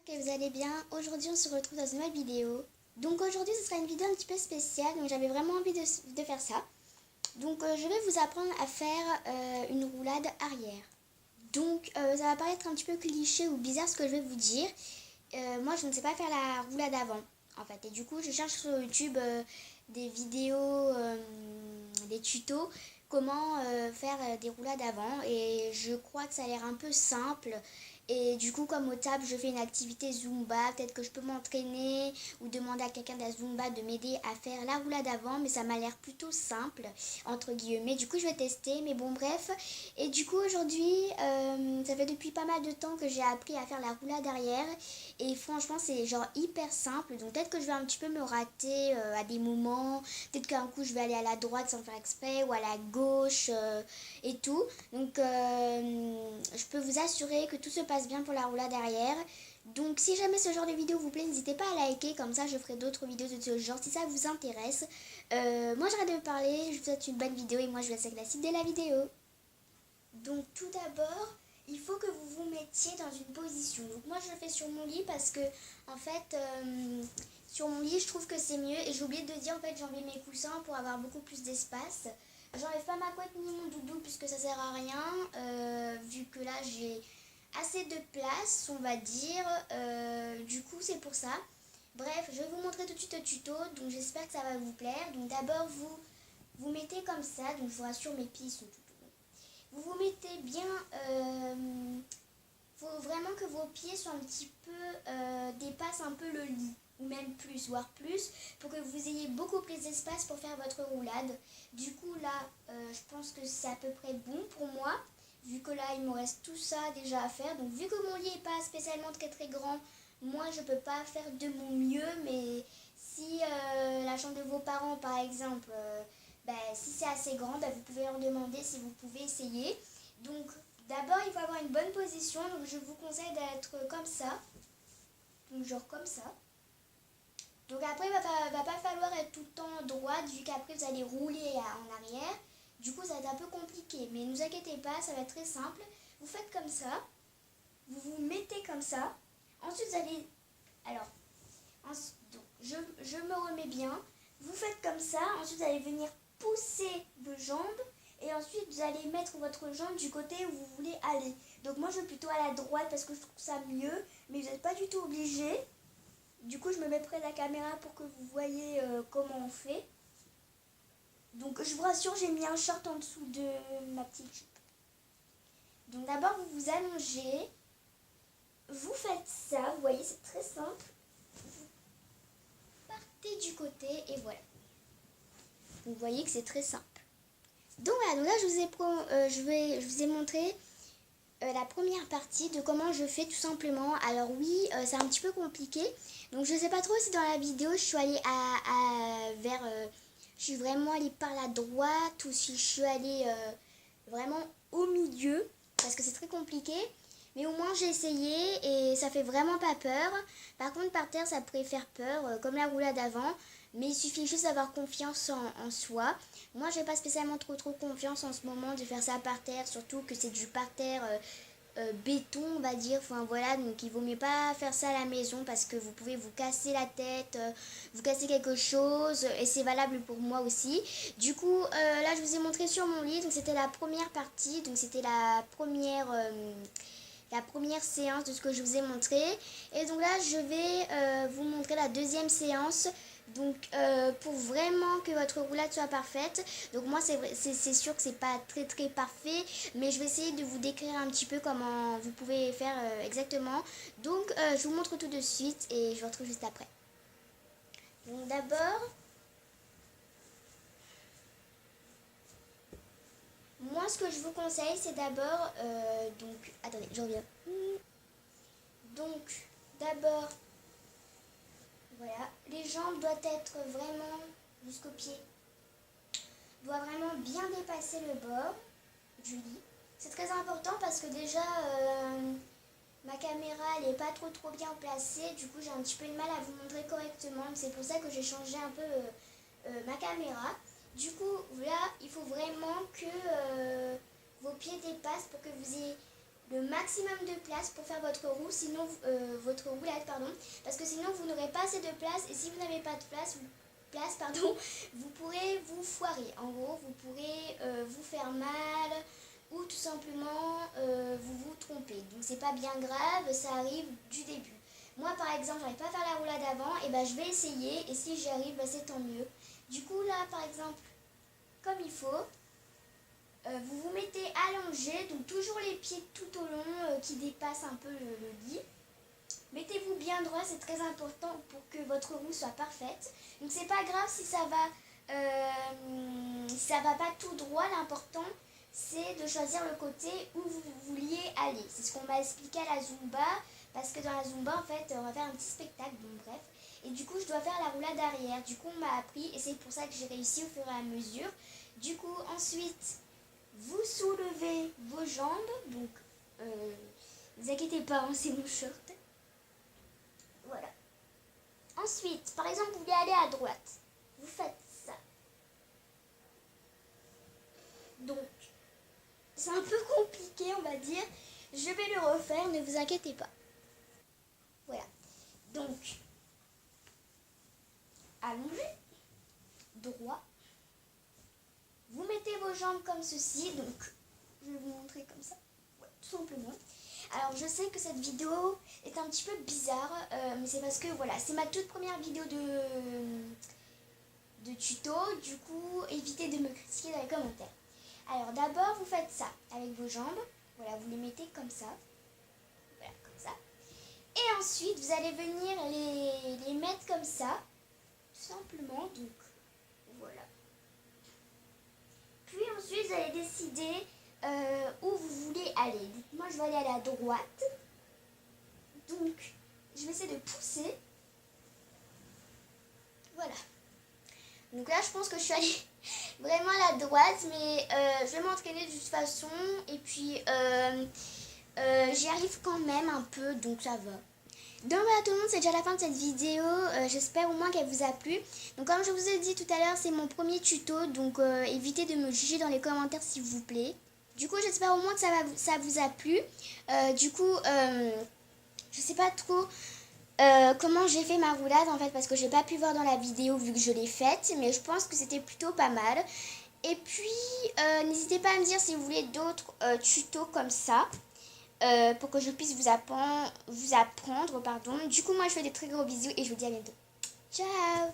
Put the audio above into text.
Que vous allez bien. Aujourd'hui on se retrouve dans une nouvelle vidéo. Donc aujourd'hui ce sera une vidéo un petit peu spéciale, donc j'avais vraiment envie de faire ça. Donc je vais vous apprendre à faire une roulade arrière. Donc ça va paraître un petit peu cliché ou bizarre ce que je vais vous dire. Moi je ne sais pas faire la roulade avant en fait. Et du coup je cherche sur YouTube des vidéos, des tutos comment faire des roulades avant. Et je crois que ça a l'air un peu simple. Et du coup, comme au table, je fais une activité Zumba, peut-être que je peux m'entraîner ou demander à quelqu'un de la Zumba de m'aider à faire la roulade avant, mais ça m'a l'air plutôt simple, entre guillemets. Du coup, je vais tester, mais bon, bref. Et du coup, aujourd'hui, ça fait depuis pas mal de temps que j'ai appris à faire la roulade arrière. Et franchement, c'est genre hyper simple. Donc peut-être que je vais un petit peu me rater à des moments. Peut-être qu'un coup, je vais aller à la droite sans faire exprès ou à la gauche et tout. Donc je peux vous assurer que tout se passe bien pour la roulade arrière. Donc si jamais ce genre de vidéo vous plaît, n'hésitez pas à liker, comme ça je ferai d'autres vidéos de ce genre si ça vous intéresse. Moi j'arrête de parler, je vous souhaite une bonne vidéo et moi je vous laisse avec la suite de la vidéo. Donc tout d'abord, il faut que vous vous mettiez dans une position. Donc moi je le fais sur mon lit parce que en fait sur mon lit je trouve que c'est mieux. Et j'ai oublié de dire, en fait j'enlève mes coussins pour avoir beaucoup plus d'espace. J'enlève pas ma couette ni mon doudou puisque ça sert à rien, vu que là j'ai assez de place, on va dire. Du coup c'est pour ça. Bref, je vais vous montrer tout de suite le tuto, donc j'espère que ça va vous plaire. Donc d'abord vous mettez comme ça, donc je vous rassure, mes pieds sont tout. Vous vous mettez bien, faut vraiment que vos pieds soient un petit peu, dépassent un peu le lit, ou même plus, voire plus, pour que vous ayez beaucoup plus d'espace pour faire votre roulade. Du coup là, je pense que c'est à peu près bon pour moi, vu que là il me reste tout ça déjà à faire. Donc vu que mon lit n'est pas spécialement très grand, moi je peux pas faire de mon mieux, mais si la chambre de vos parents par exemple, si c'est assez grand, vous pouvez leur demander si vous pouvez essayer. Donc d'abord il faut avoir une bonne position, donc je vous conseille d'être comme ça, donc genre comme ça. Donc après il va pas falloir être tout le temps droite, vu qu'après vous allez rouler en arrière. Du coup ça va être un peu compliqué, mais ne vous inquiétez pas, ça va être très simple. Vous faites comme ça, vous vous mettez comme ça, ensuite vous allez, alors, donc, je me remets bien, vous faites comme ça, ensuite vous allez venir pousser vos jambes et ensuite vous allez mettre votre jambe du côté où vous voulez aller. Donc moi je vais plutôt à la droite parce que je trouve ça mieux, mais vous n'êtes pas du tout obligé. Du coup je me mets près de la caméra pour que vous voyez comment on fait. Donc je vous rassure, j'ai mis un short en dessous de ma petite jupe. Donc d'abord vous vous allongez, vous faites ça, vous voyez c'est très simple. Vous partez du côté et voilà. Vous voyez que c'est très simple. Donc voilà, donc là je vous ai montré la première partie de comment je fais tout simplement. Alors oui, c'est un petit peu compliqué. Donc je sais pas trop si dans la vidéo je suis allée je suis vraiment allée par la droite ou si je suis allée vraiment au milieu parce que c'est très compliqué. Mais au moins j'ai essayé et ça fait vraiment pas peur. Par contre par terre ça pourrait faire peur, comme la roulade avant. Mais il suffit juste d'avoir confiance en soi. Moi j'ai pas spécialement trop confiance en ce moment de faire ça par terre. Surtout que c'est du parterre béton on va dire. Enfin voilà, donc il vaut mieux pas faire ça à la maison parce que vous pouvez vous casser la tête, vous casser quelque chose. Et c'est valable pour moi aussi. Du coup là je vous ai montré sur mon lit. Donc c'était la première partie. Donc c'était la première séance de ce que je vous ai montré. Et donc là je vais vous montrer la deuxième séance, donc pour vraiment que votre roulade soit parfaite. Donc moi c'est sûr que c'est pas très parfait, mais je vais essayer de vous décrire un petit peu comment vous pouvez faire exactement. Donc je vous montre tout de suite et je vous retrouve juste après. Donc d'abord, moi ce que je vous conseille c'est d'abord, donc attendez je reviens. Donc d'abord, voilà, les jambes doivent être vraiment jusqu'au pied. Doit vraiment bien dépasser le bord du lit. C'est très important parce que déjà ma caméra elle est pas trop bien placée. Du coup j'ai un petit peu de mal à vous montrer correctement. C'est pour ça que j'ai changé un peu ma caméra. Du coup là il faut vraiment que vos pieds dépassent pour que vous ayez le maximum de place pour faire votre roue, sinon votre roulade, pardon, parce que sinon vous n'aurez pas assez de place, et si vous n'avez pas de place, vous pourrez vous foirer. En gros, vous pourrez vous faire mal ou tout simplement vous vous tromper. Donc c'est pas bien grave, ça arrive du début. Moi par exemple, j'arrive pas à faire la roulade avant, et ben je vais essayer, et si j'y arrive, ben, c'est tant mieux. Du coup là par exemple, comme il faut, vous vous mettez allongé, donc toujours les pieds tout au long qui dépassent un peu le lit. Mettez-vous bien droit, c'est très important pour que votre roue soit parfaite. Donc c'est pas grave si ça va pas tout droit, l'important c'est de choisir le côté où vous vouliez aller. C'est ce qu'on m'a expliqué à la Zumba, parce que dans la Zumba en fait on va faire un petit spectacle, bon bref. Et du coup je dois faire la roulade arrière, du coup on m'a appris et c'est pour ça que j'ai réussi au fur et à mesure. Du coup ensuite vous soulevez vos jambes, donc ne vous inquiétez pas, hein, c'est mon short. Voilà. Ensuite, par exemple, vous voulez aller à droite. Vous faites ça. Donc, c'est un peu compliqué, on va dire. Je vais le refaire, ne vous inquiétez pas. Voilà. Donc, allongé, droit. Vous mettez vos jambes comme ceci. Donc, je vais vous montrer comme ça. Ouais, tout simplement. Alors je sais que cette vidéo est un petit peu bizarre, mais c'est parce que voilà, c'est ma toute première vidéo de tuto, du coup évitez de me critiquer dans les commentaires. Alors d'abord vous faites ça avec vos jambes, voilà, vous les mettez comme ça, voilà, comme ça. Et ensuite vous allez venir les mettre comme ça, tout simplement, donc voilà. Puis ensuite vous allez décider où vous voulez aller. Donc, moi je vais aller à la droite. Donc je vais essayer de pousser. Voilà. Donc là je pense que je suis allée vraiment à la droite. Mais je vais m'entraîner de toute façon. Et puis j'y arrive quand même un peu. Donc ça va. Donc voilà tout le monde, c'est déjà la fin de cette vidéo. J'espère au moins qu'elle vous a plu. Donc comme je vous ai dit tout à l'heure, c'est mon premier tuto. Donc évitez de me juger dans les commentaires s'il vous plaît. Du coup, j'espère au moins que ça vous a plu. Du coup, je sais pas trop comment j'ai fait ma roulade en fait, parce que j'ai pas pu voir dans la vidéo vu que je l'ai faite. Mais je pense que c'était plutôt pas mal. Et puis, n'hésitez pas à me dire si vous voulez d'autres tutos comme ça. Pour que je puisse vous apprendre, pardon. Du coup, moi, je fais des très gros bisous et je vous dis à bientôt. Ciao!